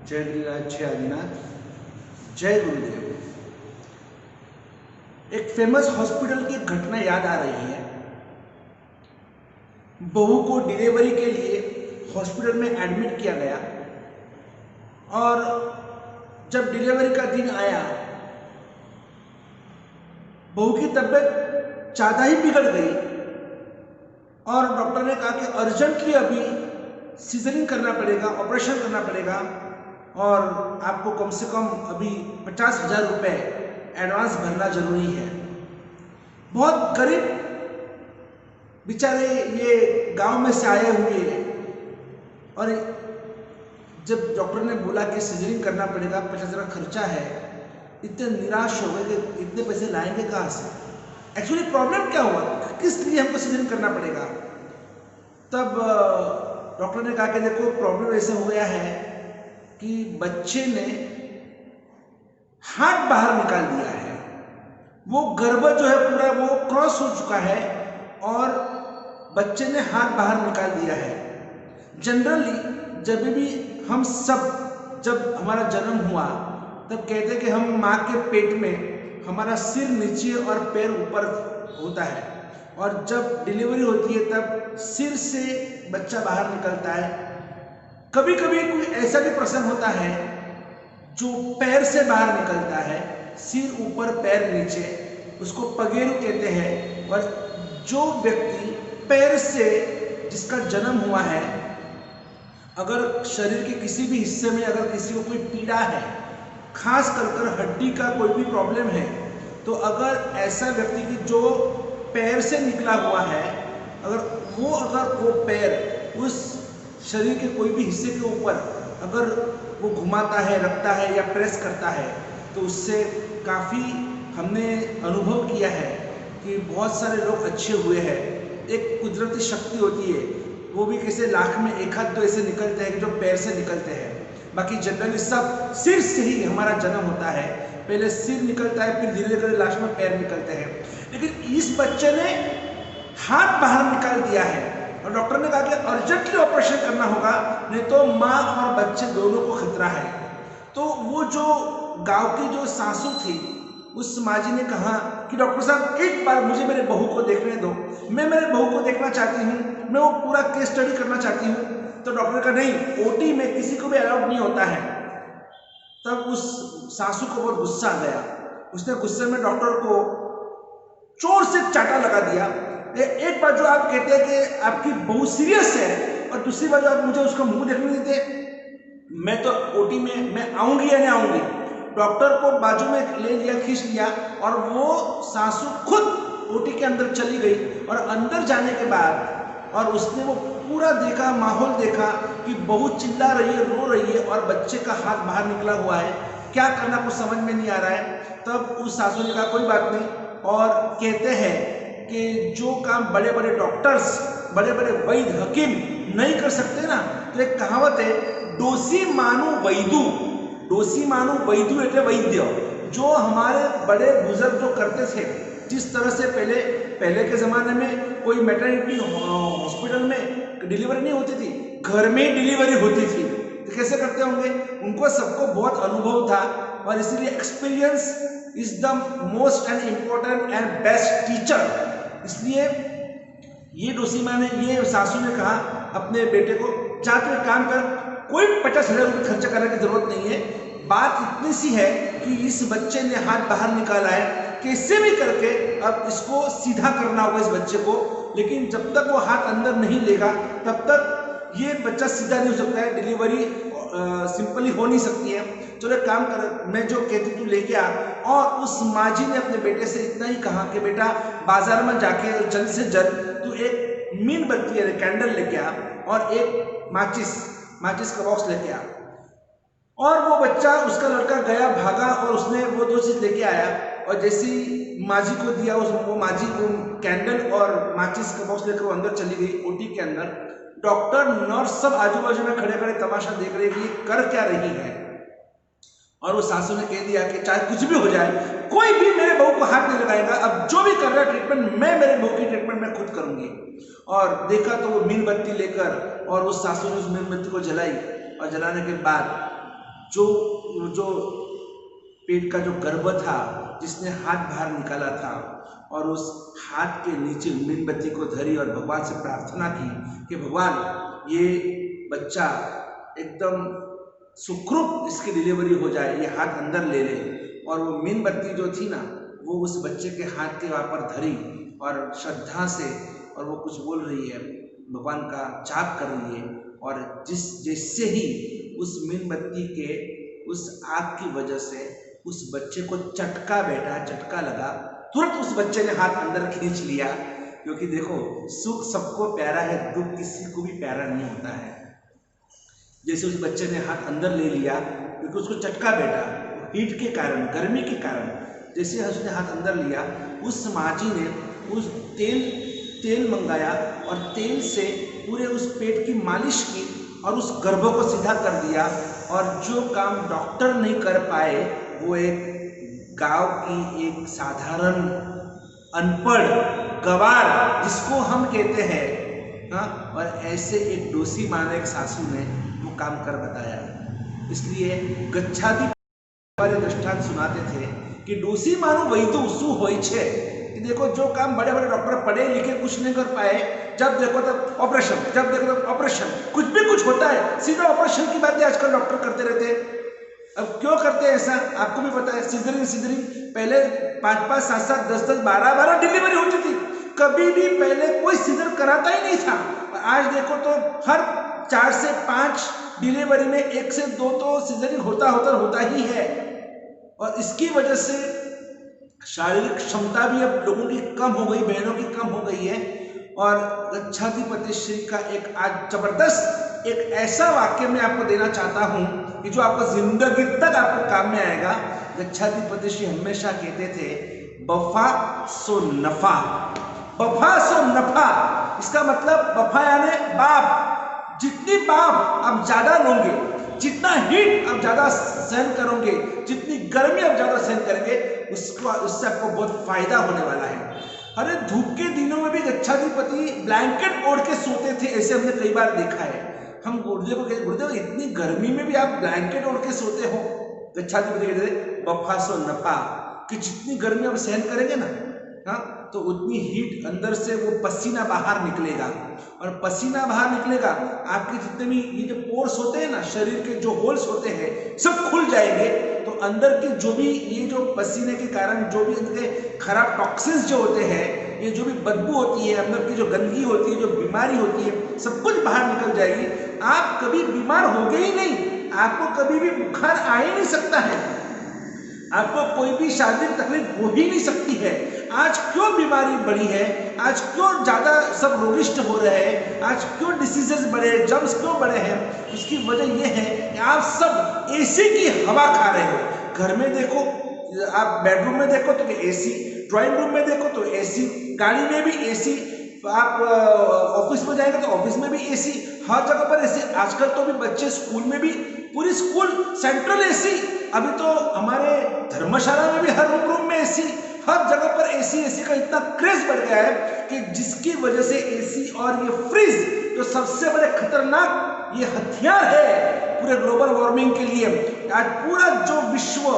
जय गिरिराज, जय आदिनाथ, जय गुरुदेव। एक फेमस हॉस्पिटल की घटना याद आ रही है। बहू को डिलीवरी के लिए हॉस्पिटल में एडमिट किया गया और जब डिलीवरी का दिन आया, बहू की तबीयत ज़्यादा ही बिगड़ गई और डॉक्टर ने कहा कि अर्जेंटली अभी सीजरिंग करना पड़ेगा, ऑपरेशन करना पड़ेगा और आपको कम से कम अभी 50,000 रुपये एडवांस भरना जरूरी है। बहुत गरीब बेचारे ये गांव में से आए हुए और जब डॉक्टर ने बोला कि सीजरिंग करना पड़ेगा, 50,000 खर्चा है, इतने निराश हो गए कि इतने पैसे लाएंगे कहाँ से। एक्चुअली प्रॉब्लम क्या हुआ, किस लिए हमको सीजरिंग करना पड़ेगा। तब डॉक्टर ने कहा कि देखो प्रॉब्लम ऐसे हो गया है कि बच्चे ने हाथ बाहर निकाल दिया है, वो गर्भ जो है पूरा वो क्रॉस हो चुका है और बच्चे ने हाथ बाहर निकाल दिया है। जनरली जब भी हम सब जब हमारा जन्म हुआ तब कहते कि हम माँ के पेट में हमारा सिर नीचे और पैर ऊपर होता है और जब डिलीवरी होती है तब सिर से बच्चा बाहर निकलता है। कभी कभी कोई ऐसा भी प्रसंग होता है जो पैर से बाहर निकलता है, सिर ऊपर पैर नीचे, उसको पगेरू कहते हैं। और जो व्यक्ति पैर से जिसका जन्म हुआ है, अगर शरीर के किसी भी हिस्से में अगर किसी को कोई पीड़ा है, खास कर हड्डी का कोई भी प्रॉब्लम है, तो अगर ऐसा व्यक्ति की जो पैर से निकला हुआ है, अगर वो पैर उस शरीर के कोई भी हिस्से के ऊपर अगर वो घुमाता है, रखता है या प्रेस करता है, तो उससे काफ़ी हमने अनुभव किया है कि बहुत सारे लोग अच्छे हुए हैं। एक कुदरती शक्ति होती है, वो भी कैसे लाख में एक हाथ तो ऐसे निकलते हैं कि जो पैर से निकलते हैं। बाकी जनरली सब सिर से ही हमारा जन्म होता है, पहले सिर निकलता है, फिर धीरे धीरे लास्ट में पैर निकलते हैं। लेकिन इस बच्चे ने हाथ बाहर निकाल दिया है और डॉक्टर ने कहा कि अर्जेंटली ऑपरेशन करना होगा, नहीं तो माँ और बच्चे दोनों को खतरा है। तो वो जो गांव की जो सासू थी, उस माँ जी ने कहा कि डॉक्टर साहब एक बार मुझे मेरे बहू को देखने दो, मैं मेरे बहू को देखना चाहती हूँ, मैं वो पूरा केस स्टडी करना चाहती हूँ। तो डॉक्टर ने कहा नहीं, ओटी में किसी को भी अलाउड नहीं होता है। तब उस सासू को बहुत गुस्सा आ गया, उसने गुस्से में डॉक्टर को जोर से चाटा लगा दिया। एक बार जो आप कहते हैं कि आपकी बहू सीरियस है और दूसरी बार जो आप मुझे उसका मुंह देखने देते, मैं तो ओटी में मैं आऊंगी या नहीं आऊंगी। डॉक्टर को बाजू में ले लिया, खींच लिया और वो सासू खुद ओटी के अंदर चली गई। और अंदर जाने के बाद और उसने वो पूरा देखा, माहौल देखा कि बहू चिल्ला रही है, रो रही है और बच्चे का हाथ बाहर निकला हुआ है, क्या करना कुछ समझ में नहीं आ रहा है। तब उस सासू ने कहा कोई बात नहीं, और कहते हैं कि जो काम बड़े बड़े डॉक्टर्स, बड़े बड़े वैद्य हकीम नहीं कर सकते ना, तो एक कहावत है, डोसी मानु वैदू, डोसी मानु वैदू एटे वैद्य। जो हमारे बड़े बुजुर्ग जो करते थे, जिस तरह से पहले के ज़माने में कोई मैटरनिटी हॉस्पिटल में डिलीवरी नहीं होती थी, घर में ही डिलीवरी होती थी, तो कैसे करते होंगे। उनको सबको बहुत अनुभव था और इसीलिए experience is the most and important and best teacher. इसलिए ये डोसी माँ ने, ये सासू ने कहा अपने बेटे को, जाकर काम कर, कोई 50,000 रुपये खर्चा करने की जरूरत नहीं है। बात इतनी सी है कि इस बच्चे ने हाथ बाहर निकाला है, कैसे भी करके अब इसको सीधा करना होगा इस बच्चे को। लेकिन जब तक वो हाथ अंदर नहीं लेगा तब तक ये बच्चा सीधा नहीं हो सकता है, डिलीवरी सिंपली हो नहीं सकती है। चलो एक काम कर, मैं जो कहती तू लेके आ। और उस माँ जी ने अपने बेटे से इतना ही कहा कि बेटा बाजार में जाके जल्द से जल्द तू एक मीनबत्ती यानी कैंडल लेके आ और एक माचिस का बॉक्स लेके आ। और वो बच्चा, उसका लड़का गया, भागा और उसने वो दो चीज लेके आया और जैसी माँ जी को दिया, वो माँ जी को कैंडल और माचिस का बॉक्स लेकर वो अंदर चली गई ओटी के अंदर। डॉक्टर, नर्स सब आजू बाजू में खड़े खड़े तमाशा देख रहे कि ये कर क्या रही है। और वो सासू ने कह दिया कि चाहे कुछ भी हो जाए, कोई भी मेरे बहू को हाथ नहीं लगाएगा, अब जो भी कर रहा है ट्रीटमेंट, मैं मेरे बहू की ट्रीटमेंट मैं खुद करूंगी। और देखा तो वो मीनबत्ती लेकर और उस सासू ने उस मीनबत्ती को जलाई और जलाने के बाद जो जो पेट का जो गर्भ था, जिसने हाथ बाहर निकाला था और उस हाथ के नीचे मोमबत्ती को धरी और भगवान से प्रार्थना की कि भगवान ये बच्चा एकदम सुखरूप इसकी डिलीवरी हो जाए, ये हाथ अंदर ले ले। और वो मोमबत्ती जो थी ना, वो उस बच्चे के हाथ के वहाँ पर धरी और श्रद्धा से, और वो कुछ बोल रही है, भगवान का जाप कर रही है। और जिससे ही उस मोमबत्ती के उस आग की वजह से उस बच्चे को झटका लगा, तुरंत उस बच्चे ने हाथ अंदर खींच लिया। क्योंकि देखो, सुख सबको प्यारा है, दुख किसी को भी प्यारा नहीं होता है। जैसे उस बच्चे ने हाथ अंदर ले लिया, क्योंकि उसको झटका बैठा, हीट के कारण, गर्मी के कारण, जैसे उसने हाथ अंदर लिया, उस माँ जी ने उस तेल मंगाया और तेल से पूरे उस पेट की मालिश की और उस गर्भ को सीधा कर दिया। और जो काम डॉक्टर नहीं कर पाए, वो एक गांव की एक साधारण अनपढ़ गवार, जिसको हम कहते हैं, हाँ, और ऐसे एक डोसी माँ ने, एक सासू ने वो काम कर बताया। इसलिए गच्छाति हमारे दृष्टांत सुनाते थे कि डोसी मानो वही तो उसू होई छे। कि देखो, जो काम बड़े बड़े डॉक्टर पढ़े लिखे कुछ नहीं कर पाए, जब देखो तब ऑपरेशन, जब देखो तब ऑपरेशन, कुछ भी कुछ होता है सीधा ऑपरेशन की बातें आजकल डॉक्टर करते रहते हैं। अब क्यों करते हैं ऐसा, आपको भी पता है। सिजरिंग पहले 5-5, 7-7, 10-10, 12-12 डिलीवरी होती थी। कभी भी पहले कोई सिजर कराता ही नहीं था। और आज देखो तो हर 4 से 5 डिलीवरी में 1 से 2 तो सिजरिंग होता ही है। और इसकी वजह से शारीरिक क्षमता भी अब लोगों की कम हो गई, बहनों की कम हो गई है। और गच्छाधिपति श्री का एक आज जबरदस्त एक ऐसा वाक्य मैं आपको देना चाहता हूं कि जो आपको जिंदगी तक आपको काम में आएगा। गच्छाधिपति श्री हमेशा कहते थे, बफा सो नफा, बफा सो नफा। इसका मतलब बफा यानी बाप, जितनी बाप आप ज्यादा लोगे, जितना हीट आप ज्यादा सहन करोगे, जितनी गर्मी आप ज्यादा सहन करेंगे, उससे आपको बहुत फायदा होने वाला है। अरे धूप के दिनों में भी गच्छाधिपति ब्लैंकेट ओढ़ के सोते थे, ऐसे हमने कई बार देखा है। हम गुरुदेव को कहते, गुरुदेव इतनी गर्मी में भी आप ब्लैंकेट ओढ़ के सोते हो। गच्छाधिपति कहते थे, बफा सो नफा, कि जितनी गर्मी आप सहन करेंगे ना, हाँ, तो उतनी हीट अंदर से वो पसीना बाहर निकलेगा। और पसीना बाहर निकलेगा, आपके जितने भी ये जो पोर्स होते हैं ना, शरीर के जो होल्स होते हैं, सब खुल जाएंगे। तो अंदर की जो भी ये जो पसीने के कारण जो भी इनके खराब टॉक्सिन्स जो होते हैं, ये जो भी बदबू होती है, अंदर की जो गंदगी होती है, जो बीमारी होती है, सब कुछ बाहर निकल जाएगी। आप कभी बीमार होगे ही नहीं, आपको कभी भी बुखार आ ही नहीं सकता है, आपको कोई भी शारीरिक तकलीफ हो ही नहीं सकती है। आज क्यों बीमारी बढ़ी है, आज क्यों ज्यादा सब रोगिष्ट हो रहे हैं, आज क्यों डिसीजेस बढ़े, जर्म्स क्यों बढ़े हैं? उसकी वजह यह है कि आप सब एसी की हवा खा रहे हो। घर में देखो, आप बेडरूम में देखो तो एसी, ड्राइंग रूम में देखो तो एसी, गाड़ी में भी एसी, आप ऑफिस में जाएंगे तो ऑफिस में भी एसी, हर जगह पर एसी। आजकल तो भी बच्चे स्कूल में भी, पूरी स्कूल सेंट्रल एसी। अभी तो हमारे धर्मशाला में भी हर रूम में एसी, हर जगह पर एसी का इतना क्रेज बढ़ गया है कि जिसकी वजह से एसी और ये फ्रिज जो सबसे बड़े खतरनाक ये हथियार है पूरे ग्लोबल वार्मिंग के लिए। आज पूरा जो विश्व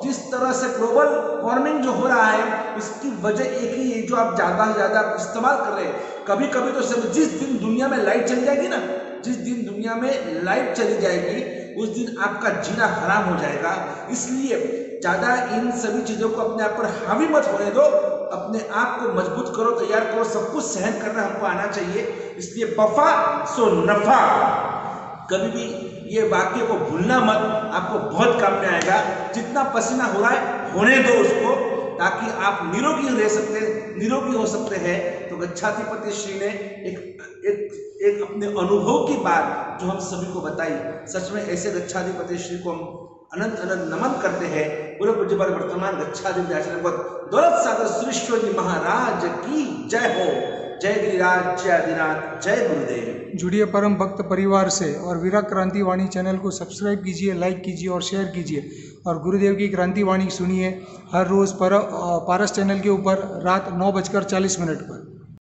जिस तरह से ग्लोबल वार्मिंग जो हो रहा है, उसकी वजह एक ही है, जो आप ज्यादा से ज्यादा इस्तेमाल कर रहे हैं। कभी कभी तो सब, जिस दिन दुनिया में लाइट चली जाएगी ना, जिस दिन दुनिया में लाइट चली जाएगी, उस दिन आपका जीना हराम हो जाएगा। इसलिए ज्यादा इन सभी चीजों को अपने आप पर हावी मत होने दो, अपने आप को मजबूत करो, तैयार करो। सब कुछ सहन करना हमको आना चाहिए। इसलिए बफा सो नफा, कभी भी ये वाक्य को भूलना मत, आपको बहुत काम में आएगा। जितना पसीना हो रहा है होने दो उसको, ताकि आप निरोगी हो सकते हैं। तो गच्छाधिपति श्री ने एक अपने अनुभव की बात जो हम सभी को बताई। सच में ऐसे गच्छाधिपति श्री को हम अनंत नमन करते हैं। पूरे पूज्य वर्तमान गच्छाधिपति आचार्य दौलत सागर सुरेश्वर जी महाराज की जय हो। जय गिरिराज, जय आदिनाथ, जय गुरुदेव। जुड़िए परम भक्त परिवार से और विराट क्रांति वाणी चैनल को सब्सक्राइब कीजिए, लाइक कीजिए और शेयर कीजिए। और गुरुदेव की क्रांति वाणी सुनिए हर रोज़ पारस चैनल के ऊपर रात 9:40 पर।